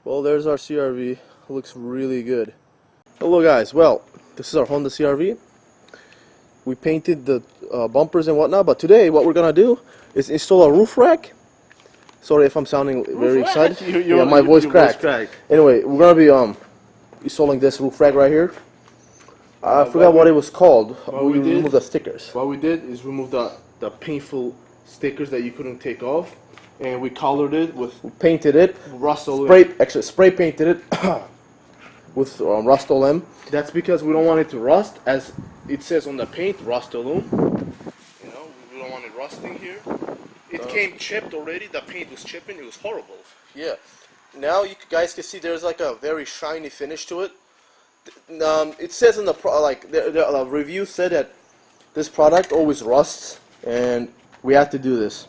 Well, there's our CRV. It looks really good. Hello guys, well, this is our Honda CRV. We painted the bumpers and whatnot, but today what we're gonna do is install a roof rack. Sorry if I'm sounding very excited. Yeah, my voice cracked. Anyway, we're gonna be installing this roof rack right here. I forgot what it was called. We removed the stickers. What we did is remove the painful stickers that you couldn't take off, and we colored it with. We painted it. Spray painted it with Rust-Oleum. That's because we don't want it to rust, as it says on the paint, Rust-Oleum. You know, we don't want it rusting here. It came chipped already. The paint was chipping. It was horrible. Yeah. Now you guys can see there's like a very shiny finish to it. It says in the review said that this product always rusts, and we have to do this.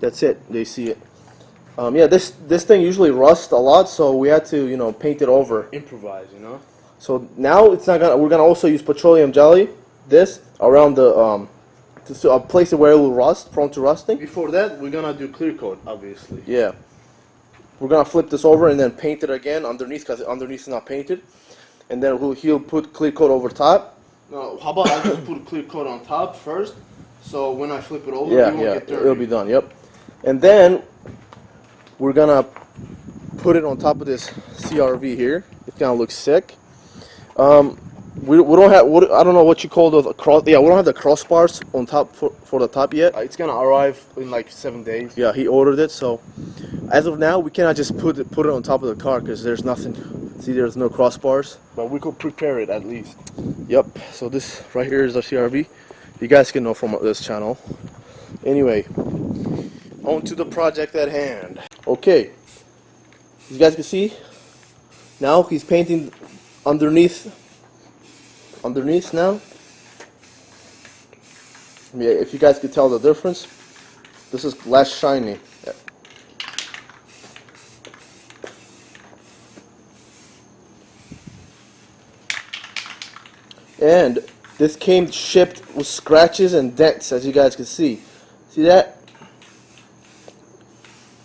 That's it. They see it. Yeah, this thing usually rusts a lot, so we had to paint it over. Improvise, you know. So now it's not gonna. We're gonna also use petroleum jelly. This around the to place it where it will rust, prone to rusting. Before that, we're gonna do clear coat, obviously. Yeah. We're gonna flip this over and then paint it again underneath, because underneath is not painted, and then he'll put clear coat over top. No, how about I just put clear coat on top first, so when I flip it over, Yeah, it won't get dirty. It'll be done. Yep. And then we're gonna put it on top of this CRV here. It's gonna look sick. We don't have I don't know what you call those cross. Yeah, we don't have the crossbars on top for the top yet. It's gonna arrive in like 7 days. Yeah, he ordered it, so as of now we cannot just put it on top of the car because there's nothing. See, there's no crossbars. But we could prepare it at least. Yep. So this right here is the CRV. You guys can know from this channel. Anyway, on to the project at hand. Okay, you guys can see now he's painting underneath now. Yeah, if you guys could tell the difference, this is less shiny. Yeah. And this came shipped with scratches and dents, as you guys can see. See that?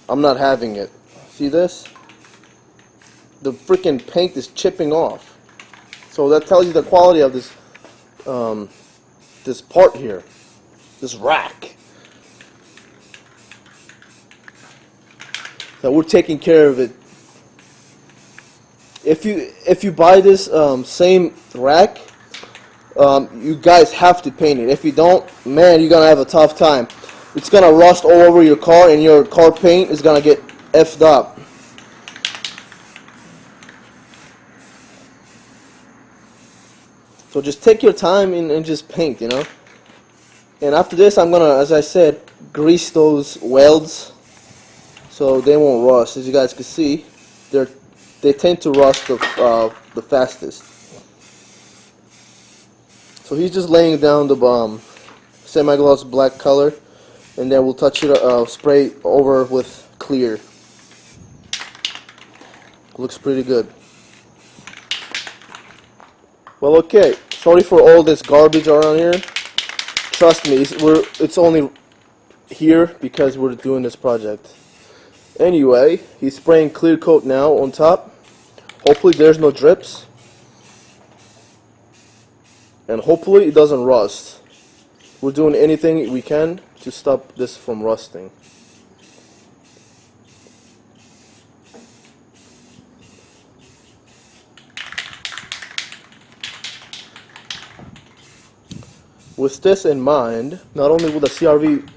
I'm not having it. See this? The freaking paint is chipping off. So that tells you the quality of this this part here, this rack. So we're taking care of it. If you buy this same rack, you guys have to paint it. If you don't, man, you're gonna have a tough time. It's gonna rust all over your car, and your car paint is gonna get effed up. So just take your time and just paint, you know. And after this, I'm gonna, as I said, grease those welds so they won't rust. As you guys can see, they tend to rust the fastest. So he's just laying down the semi-gloss black color, and then we'll touch it, spray over with clear. Looks pretty good. Well, okay. Sorry for all this garbage around here. Trust me, it's only here because we're doing this project. Anyway, he's spraying clear coat now on top. Hopefully there's no drips. And hopefully it doesn't rust. We're doing anything we can to stop this from rusting. With this in mind, not only will the CRV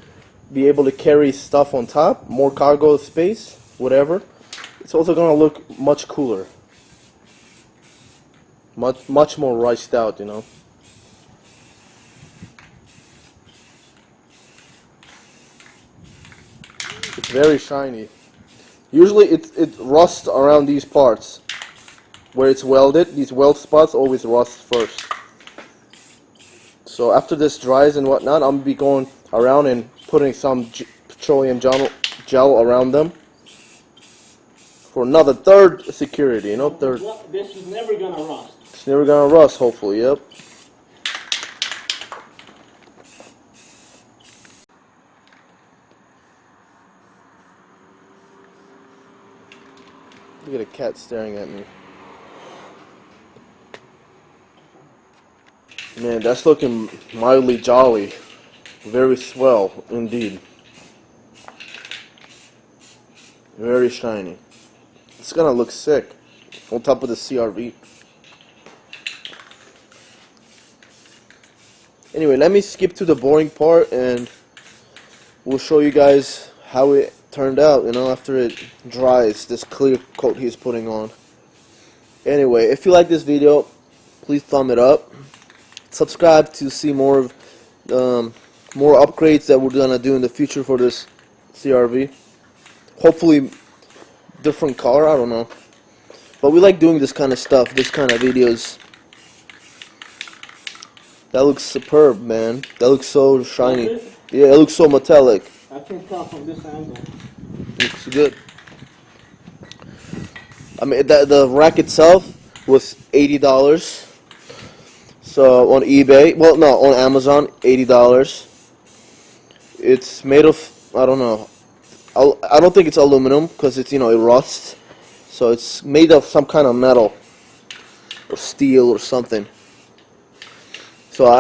be able to carry stuff on top, more cargo space, whatever, it's also going to look much cooler. Much more riced out, you know. It's very shiny. Usually it rusts around these parts where it's welded. These weld spots always rust first. So after this dries and whatnot, I'm going to be going around and putting some petroleum gel around them for another third security, you know, third. This is never going to rust. It's never going to rust, hopefully, yep. Look at a cat staring at me. Man, that's looking mildly jolly. Very swell indeed. Very shiny. It's gonna look sick on top of the CRV. Anyway, let me skip to the boring part and we'll show you guys how it turned out, you know, after it dries, this clear coat he's putting on. Anyway, if you like this video, please thumb it up. Subscribe to see more upgrades that we're gonna do in the future for this CRV. Hopefully, different color. I don't know, but we like doing this kind of stuff, this kind of videos. That looks superb, man. That looks so shiny. Yeah, it looks so metallic. I can tell from this angle. Looks good. I mean, the rack itself was $80. So on eBay, well, no, on Amazon, $80. It's made of, I don't know. I don't think it's aluminum because it's, you know, it rusts. So it's made of some kind of metal or steel or something. So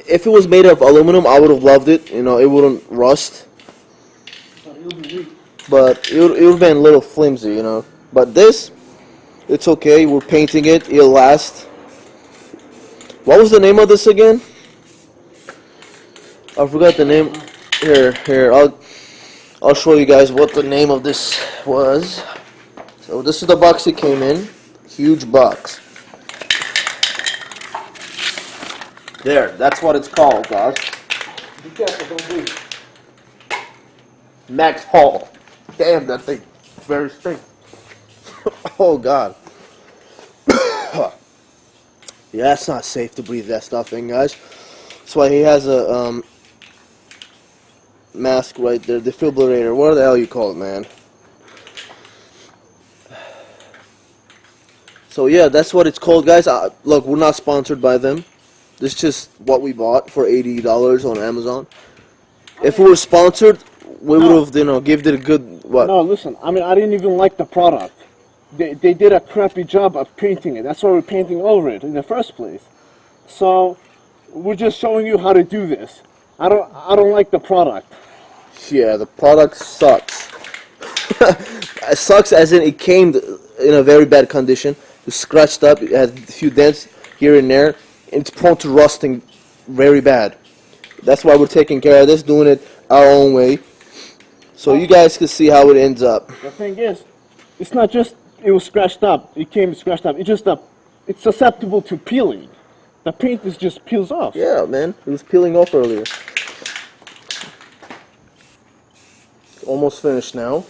if it was made of aluminum, I would have loved it. You know, it wouldn't rust. But it'll be weak. But it would have been a little flimsy, you know. But this, it's okay. We're painting it. It'll last. What was the name of this again? I forgot the name. Here. I'll show you guys what the name of this was. So this is the box it came in. Huge box. There, that's what it's called, guys. Be careful, don't breathe. MaxxHaul. Damn, that thing. Very straight. Oh, God. Yeah, it's not safe to breathe that stuff in, guys. That's why he has a mask right there, defibrillator. What the hell you call it, man? So yeah, that's what it's called, guys. Look, we're not sponsored by them. This is just what we bought for $80 on Amazon. If we were sponsored, we would have, you know, give it a good what? No, listen. I mean, I didn't even like the product. They did a crappy job of painting it. That's why we're painting over it in the first place. So we're just showing you how to do this. I don't like the product. Yeah, the product sucks. It sucks as in it came in a very bad condition. It was scratched up. It had a few dents here and there. And it's prone to rusting very bad. That's why we're taking care of this, doing it our own way. So you guys can see how it ends up. The thing is, it's not just it was scratched up. It came scratched up. It's just it's susceptible to peeling. The paint just peels off. Yeah, man. It was peeling off earlier. Almost finished now.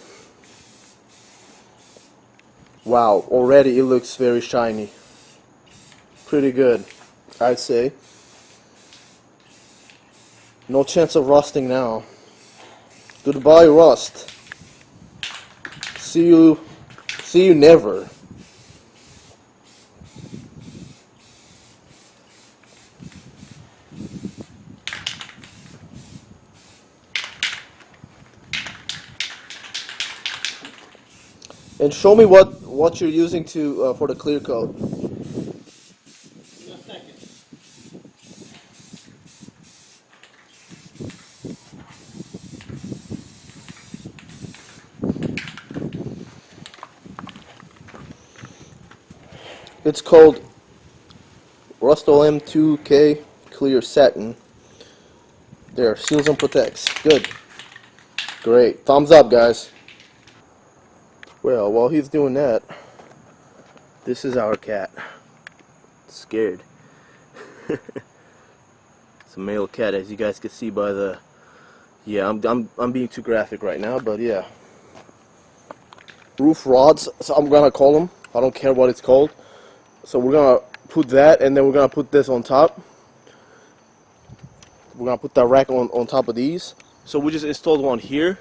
Wow, already it looks very shiny. Pretty good, I'd say. No chance of rusting now. Goodbye, rust. See you never. And show me what you're using to for the clear coat. Just a second. It's called Rust-Oleum M2K Clear Satin. There, seals and protects. Good. Great. Thumbs up, guys. Well, while he's doing that, this is our cat. Scared. It's a male cat, as you guys can see by the. Yeah, I'm being too graphic right now, but yeah. Roof rods. So I'm gonna call them. I don't care what it's called. So we're gonna put that, and then we're gonna put this on top. We're gonna put that rack on top of these. So we just installed one here.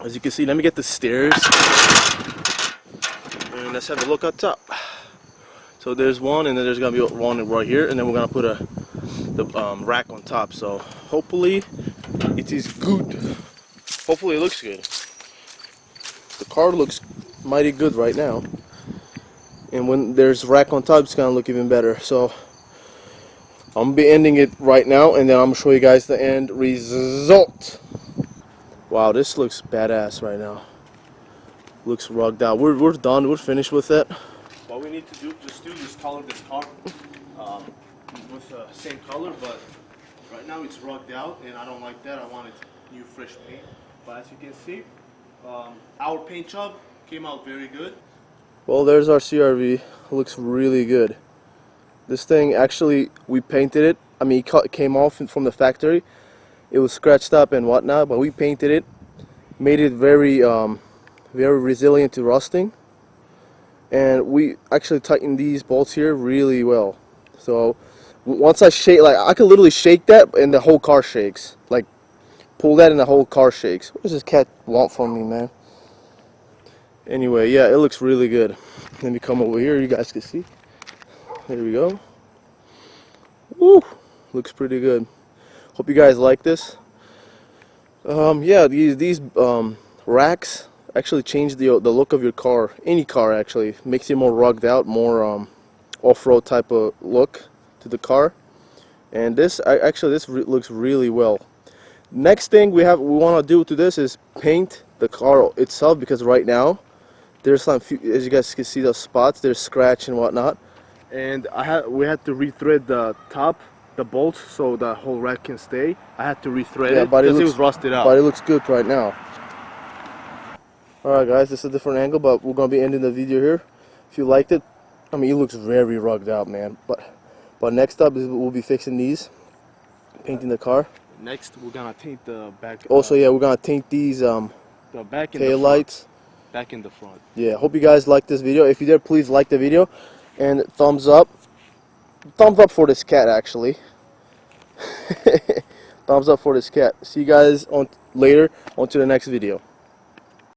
As you can see, let me get the stairs, and let's have a look up top. So there's one, and then there's gonna be one right here, and then we're gonna put the rack on top. So hopefully it is good. Hopefully it looks good. The car looks mighty good right now. And when there's rack on top, it's gonna look even better. So I'm gonna be ending it right now, and then I'm gonna show you guys the end result. Wow, this looks badass right now. Looks rugged out. We're done. We're finished with it. What we need to do, just color this car with the same color, but right now it's rugged out, and I don't like that. I wanted new fresh paint. But as you can see, our paint job came out very good. Well, there's our CRV. It looks really good. This thing, actually, we painted it. I mean, it came off from the factory. It was scratched up and whatnot, but we painted it, made it very resilient to rusting. And we actually tightened these bolts here really well. So once I shake, like I could literally shake that and the whole car shakes. Like pull that and the whole car shakes. What does this cat want from me, man? Anyway, yeah, it looks really good. Let me come over here, you guys can see. There we go. Woo! Looks pretty good. Hope you guys like this. Yeah, these racks actually change the look of your car. Any car actually makes it more rugged out, more off-road type of look to the car. And this looks really well. Next thing we want to do to this is paint the car itself, because right now there's some, as you guys can see, the spots, there's scratch and whatnot. And we had to rethread the top, the bolts, so the whole rack can stay. I had to rethread it because it was rusted out. But it looks good right now. Alright guys, this is a different angle, but we're going to be ending the video here. If you liked it, I mean, it looks very rugged out, man. But next up is we'll be fixing these, painting the car. Next, we're going to paint the back. Also, yeah, we're going to paint these the back tail lights. Back in the front. Yeah, hope you guys liked this video. If you did, please like the video and thumbs up. Thumbs up for this cat, actually. Thumbs up for this cat. See you guys later on to the next video.